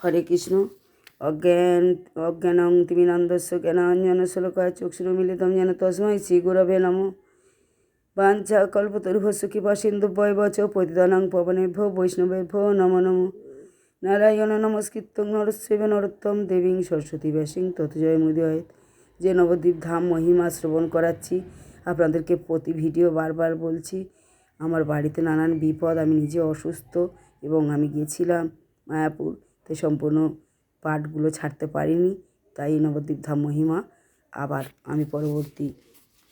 হরে কৃষ্ণ। অজ্ঞানং তিমিরান্ধস্য জ্ঞানাঞ্জনশলাকায় চক্ষুরুন্মিলিतं येन তস্मै শ্রীগুরবে নমঃ। বাঞ্ছা কল্পতরুভ্যশ্চ কৃপা সিন্ধুভ্যৈব চ পতিতানাং পাবনেভ্যো বৈষ্ণবেভ্যো নমো নমঃ। নারায়ণ নমস্কৃত্যং নরস্যৈব নরোত্তমং দেবীং সরস্বতী ব্যাসং ততো জয়মুদীরয়েৎ। যে নবদ্বীপ ধাম মহিমা শ্রবণ করাচ্ছি, আপনাদেরকে প্রতি ভিডিও বারবার বলছি, আমার বাড়িতে নানান বিপদ, আমি নিজে অসুস্থ এবং আমি গিয়েছিলাম মায়াপুর, তাই সম্পূর্ণ পাঠগুলো ছাড়তে পারিনি। তাই নবদ্বীপ ধাম মহিমা আবার আমি পরবর্তী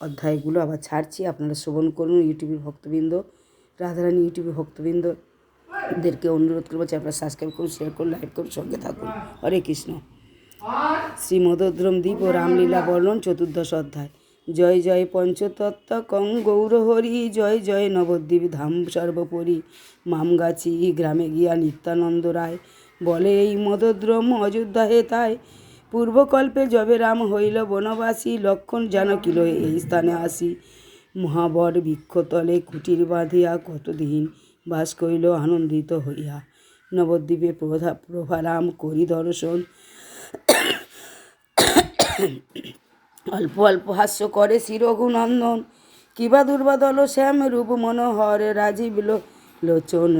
অধ্যায়গুলো আবার ছাড়ছি, আপনারা শ্রবণ করুন। ইউটিউবের ভক্তবৃন্দ, রাধারানী ইউটিউবের ভক্তবৃন্দদেরকে অনুরোধ করবো যে আপনারা সাবস্ক্রাইব করুন, শেয়ার করুন, লাইক করুন, সঙ্গে থাকুন। হরে কৃষ্ণ। শ্রীমদোদ্রম দ্বীপ ও রামলীলা বর্ণন, ৪র্দশ অধ্যায়। জয় জয় পঞ্চতত্ত্ব কং গৌরহরি, জয় জয় নবদ্বীপ ধাম সর্বোপরি। মামগাছি গ্রামে গিয়া নিত্যানন্দ রায়, বলে এই মদোদ্রম অযোধ্যা হেতায়। পূর্বকল্পে যবে রাম হইল বনবাসী, লক্ষণ জানকী লয়ে এই স্থানে আসি। মহাবর বৃক্ষতলে কুটির বাঁধিয়া, কতদিন বাস করিল আনন্দিত হইয়া। নবদ্বীপে প্রভারাম করি দর্শন, অল্প অল্প হাস্য করে শ্রী রঘুনন্দন। কিবা দুর্বাদল শ্যাম রূপ মনোহর, রাজীব লোচন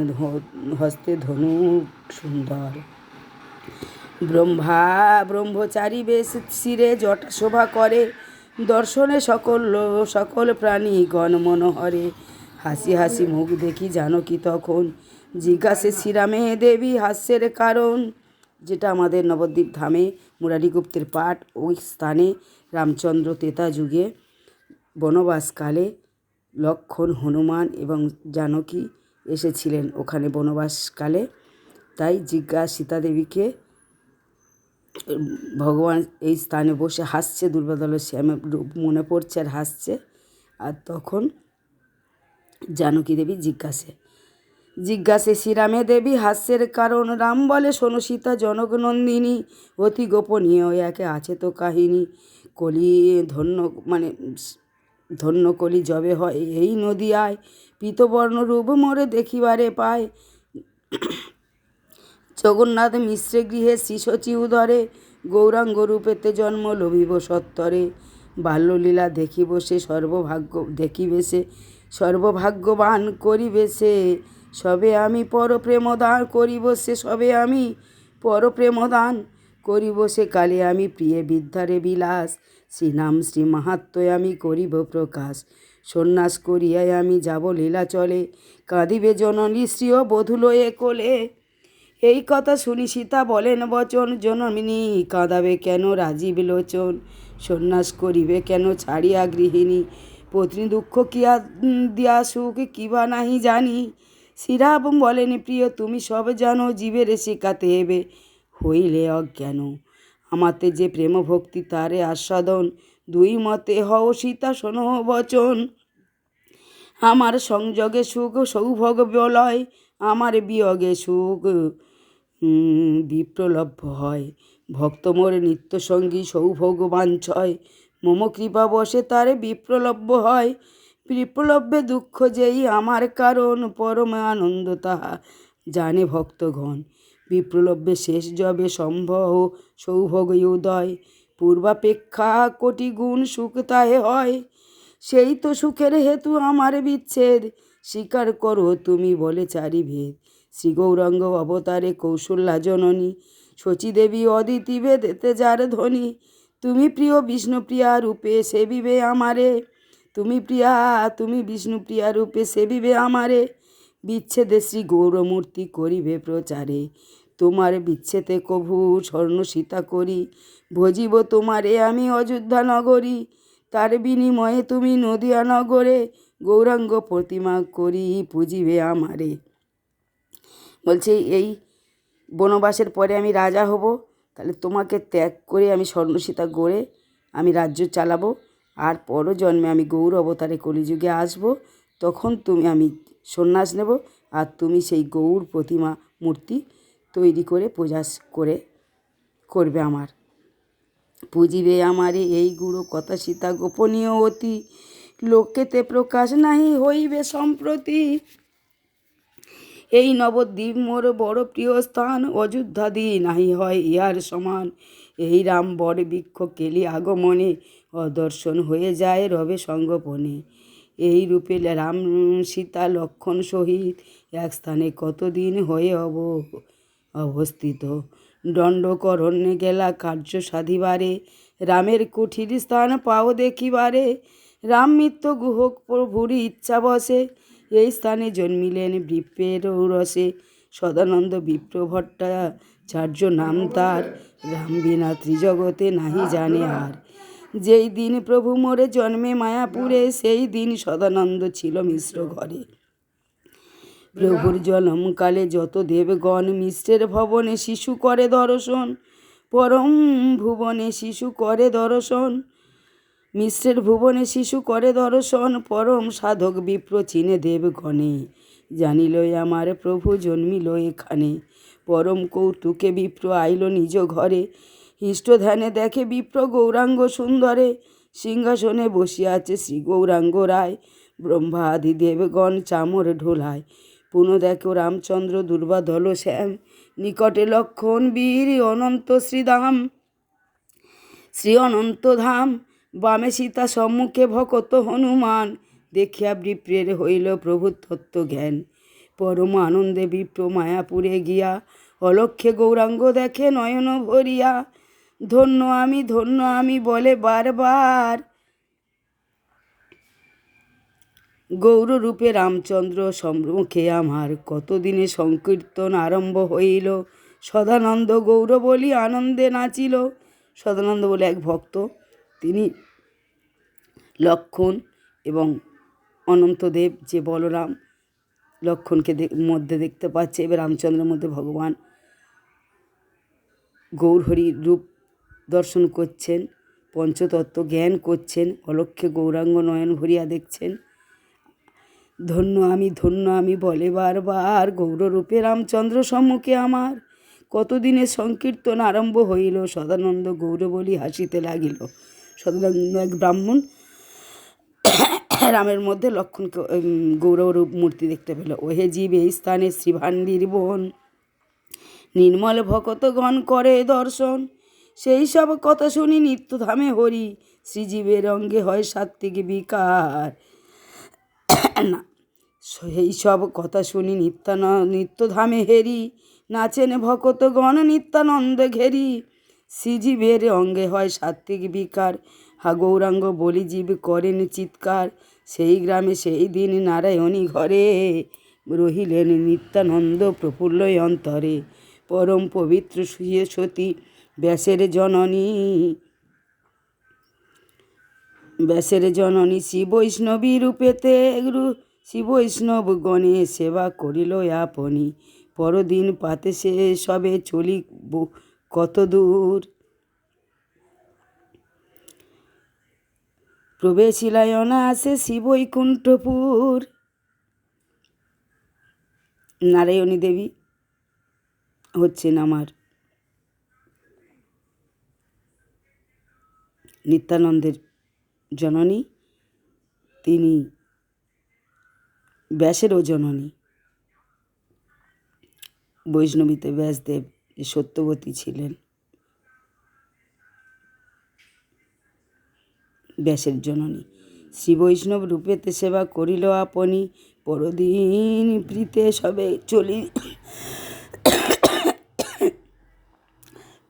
হস্তে ধনুক সুন্দর। ব্রহ্মচারী বেশ শিরে জটা শোভা করে, দর্শনে সকল প্রাণী গণ মনোহরে। হাসি হাসি মুখ দেখি জানকী তখন, জিজ্ঞাসে শ্রীরামে দেবী হাস্যের কারণ। যেটা আমাদের নবদ্বীপ ধামে মুরারিগুপ্তের পাঠ। ওই স্থানে রামচন্দ্র ত্রেতা যুগে বনবাসকালে লক্ষ্মণ, হনুমান এবং জানকী এসেছিলেন ওখানে বনবাসকালে। তাই সীতা দেবীকে ভগবান এই স্থানে বসে হাসছে, দুর্বাদল শ্যামের রূপ মনে পড়ছে আর হাসছে। আর তখন জানকী দেবী জিজ্ঞাসে শ্রীরামে দেবী হাস্যের কারণ। রাম বলে শোনো সীতা জনকনন্দিনী, অতি গোপনীয় একে আছে তো কাহিনী। ধন্য কলি যবে হয় এই নদিয়ায়, পীতবর্ণ রূপ মোরে দেখিবারে পায়। জগন্নাথ মিশ্রে গৃহে শ্রী শচী উদরে, গৌরাঙ্গ রূপেতে জন্ম লভিব সত্তরে। বাল্যলীলা দেখিবে সে সর্বভাগ্যবান করিবে সে, সবে আমি পরপ্রেমদান করিব সে, সবে আমি পরপ্রেমদান করিব সে। কালে আমি প্রিয়ে বিদ্যারে বিলাস, শ্রীনাম শ্রী মাহাত্ম্য আমি করিব প্রকাশ। সন্ন্যাস করিয়াই আমি যাব লীলা চলে, কাঁদিবে জননী শ্রী ও বধূলয়ে কোলে। এই কথা শুনি সীতা বলেন বচন, জননী কাঁদাবে কেন রাজীব লোচন। সন্ন্যাস করিবে কেন ছাড়িয়া গৃহিণী, পত্নী দুঃখ কিয়া দিয়া সুখ কিবা নাহি জানি। শ্রীরাম বলেন প্রিয় তুমি সব জানো, জীবের শিখাতে হেবে হইলে অজ্ঞান। আমাতে যে প্রেম ভক্তি তারে আস্বাদন, দুই মতে হও সীতা শোনো বচন। আমার সংযোগে সুখ সৌভোগ বলয়, আমার বিয়োগে সুখ বিপ্রলভ্য হয়। ভক্ত মোর নিত্যসঙ্গী সৌভোগ বাঞ্ছয়, মম কৃপা বসে তারে বিপ্রলভ্য হয়। বিপ্রলভ্যে দুঃখ যেই আমার কারণ, পরম আনন্দ তাহা জানে ভক্তগণ। বিপ্রলভ্যে শেষ যবে সম্ভব সৌভোগ উদয়, পূর্বাপেক্ষা কোটি গুণ সুখ তাহে হয়। সেই তো সুখের হেতু আমার বিচ্ছেদ, স্বীকার করো তুমি বলে চারিভেদ। শ্রী গৌরাঙ্গ অবতারে কৌশল্যা জননী, শচীদেবী অদিতি বেদেতে যার ধ্বনি। তুমি প্রিয় বিষ্ণুপ্রিয়া রূপে সেবিবে আমারে, তুমি বিষ্ণুপ্রিয়া রূপে সেবিবে আমারে। বিচ্ছেদে শ্রী গৌরমূর্তি করিবে প্রচারে, তোমার বিচ্ছেদে কভু স্বর্ণ সীতা করি। ভজিব তোমারে আমি অযোধ্যা নগরী, তার বিনিময়ে তুমি নদিয়া নগরে গৌরাঙ্গ প্রতিমা করি পুজিবে আমারে। বলছে এই বনবাসের পরে আমি রাজা হব, তাহলে তোমাকে ত্যাগ করে আমি স্বর্ণসীতা গড়ে আমি রাজ্য চালাবো। আর পরজন্মে আমি গৌর অবতারে কলিযুগে আসব, তখন আমি সন্ন্যাস নেব, আর তুমি সেই গৌর প্রতিমা মূর্তি তৈরি করে পূজা করবে আমার, পুজিবে আমারে এই গুরু কথা সীতা গোপনীয় অতি, লোকেতে প্রকাশ নাহি হইবে সম্প্রতি। এই নবদ্বীপ মোর বড় প্রিয় স্থান, অযোধ্যাদি নাহি হয় ইহার সমান। এই রাম বর বৃক্ষ কেলি আগমনে, অদর্শন হয়ে যায় রবে সঙ্গপনে। এই রূপে রাম সীতা লক্ষণ সহিত এক স্থানে কতদিন হয়ে অবস্থিত। দণ্ডকরণ্যে গেলা কার্য সাধিবারে, রামের কুঠির স্থান পাও দেখিবারে। রাম মিত্র গুহক প্রভুর ইচ্ছা বসে, এই স্থানে জন্মিলেন বিপ্রের ঔরসে। সদানন্দ বিপ্র ভট্টাচার্য নাম তার, রাম বিনা ত্রিজগতে নাহি জানে আর। যেই দিন প্রভু মোরে জন্মে মায়াপুরে, সেই দিন সদানন্দ ছিল মিশ্র ঘরে। প্রভুর জন্মকালে যত দেবগণ, মিশ্রের ভবনে শিশু করে দর্শন। পরম ভুবনে শিশু করে দর্শন, মিশ্রের ভুবনে শিশু করে দর্শন। পরম সাধক বিপ্র চিনে দেবগণে, জানিল আমার প্রভু জন্মিল এখানে। পরম কৌতুকে বিপ্র আইল নিজ ঘরে, ইষ্ট ধ্যানে দেখে বিপ্র গৌরাঙ্গ সুন্দরে। সিংহাসনে বসিয়া আছে শ্রী গৌরাঙ্গ রায়, ব্রহ্মা আদি দেবগণ চামর ঢোলায়। পুনঃ দেখো রামচন্দ্র দুর্বাধল শ্যাম, নিকটে লক্ষণ বীর অনন্ত শ্রীধাম। শ্রী অনন্ত ধাম, বামে সীতা সম্মুখে ভকত হনুমান। দেখিয়া বিপ্রের হইল প্রভু তত্ত্ব জ্ঞান, পরম আনন্দে বিপ্র মায়াপুরে গিয়া, অলক্ষ্যে গৌরাঙ্গ দেখে নয়ন ভরিয়া। ধন্য আমি বলে বারবার, গৌররূপে রামচন্দ্র সম্মুখে আমার। কতদিনে সংকীর্তন আরম্ভ হইল, সদানন্দ গৌর বলি আনন্দে নাচিল। সদানন্দ বলে এক ভক্ত, তিনি লক্ষণ এবং অনন্তদেব যে বলরাম লক্ষণকে মধ্যে দেখতে পাচ্ছে, এবার রামচন্দ্রের মধ্যে ভগবান গৌরহরির রূপ দর্শন করছেন, পঞ্চতত্ত্ব জ্ঞান করছেন, অলক্ষ্যে গৌরাঙ্গ নয়ন ভরিয়া দেখছেন। ধন্য আমি বলে বারবার, গৌররূপে রামচন্দ্র সম্মুখে আমার। কতদিনে সংকীর্তন আরম্ভ হইল, সদানন্দ গৌর বলি হাসিতে লাগিল। সদানন্দ এক ব্রাহ্মণ রামের মধ্যে লক্ষণকে গৌররূপ মূর্তি দেখতে পেল। ওহে জীব, এই স্থানে শ্রীভান্ডির বোন, নির্মল ভকতগণ করে দর্শন। সেই সব কথা শুনি নিত্যধামে হরি, শ্রীজীবের অঙ্গে হয় সাত্ত্বিক বিকার। না, সেই সব কথা শুনি নিত্যধামে হেরি, নাচেন ভকতগণ নিত্যানন্দ ঘেরি। শ্রীজীবের অঙ্গে হয় সাত্ত্বিক বিকার, হা গৌরাঙ্গ বলি জীব করেন চিৎকার। সেই গ্রামে সেই দিন নারায়ণী ঘরে, রহিলেন নিত্যানন্দ প্রফুল্ল অন্তরে। পরম পবিত্র শুয়ে সতী ব্যাসের জননী, শ্রী বৈষ্ণবী রূপেতে শ্রী বৈষ্ণব গণে সেবা করিল আপনি। পরদিন পাতে সে সবে চলি কত দূর, প্রবেশিলায় অনায়াসে শ্রী বৈকুণ্ঠপুর। নারায়ণী দেবী হচ্ছেন আমার নিত্যানন্দের জননী, তিনি ব্যাসেরও জননী। বৈষ্ণবীতে ব্যাসদেব যে সত্যবতী ছিলেন, ব্যাসের জননী। শ্রী বৈষ্ণব রূপেতে সেবা করিল আপনি, পরদিন প্রীতে সবে চলি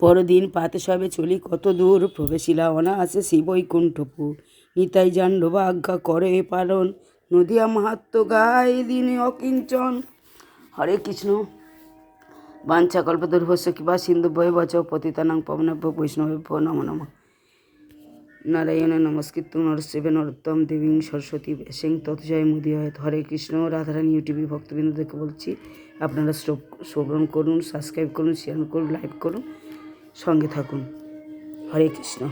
পরদিন পাতে সবে চলি কত দূর, প্রবেশিলা অনায়াসে শ্রী বৈকুণ্ঠপুর। নিতাই জাণ্ডব আজ্ঞা করে পালন, নদিয়া মাহাত্ম্য গায় দিনে অকিঞ্চন। হরে কৃষ্ণ। বাঞ্ছা কল্পতরুভ্যশ্চ কৃপা সিন্ধুভ্যেব চ পতিতানাং পাবনেভ্যো বৈষ্ণবেভ্যো নমো নমঃ। নারায়ণ নমস্কৃত্যং নরস্যৈব নরোত্তমং দেবীং সরস্বতী ব্যাসং ততো জয়মুদীরয়েৎ। হরে কৃষ্ণ। রাধারানী ইউটিউবে ভক্তবৃন্দদেরকে বলছি, আপনারা শ্রবণ করুন, সাবস্ক্রাইব করুন, শেয়ার করুন, লাইক করুন, সঙ্গে থাকুন। হরে কৃষ্ণ।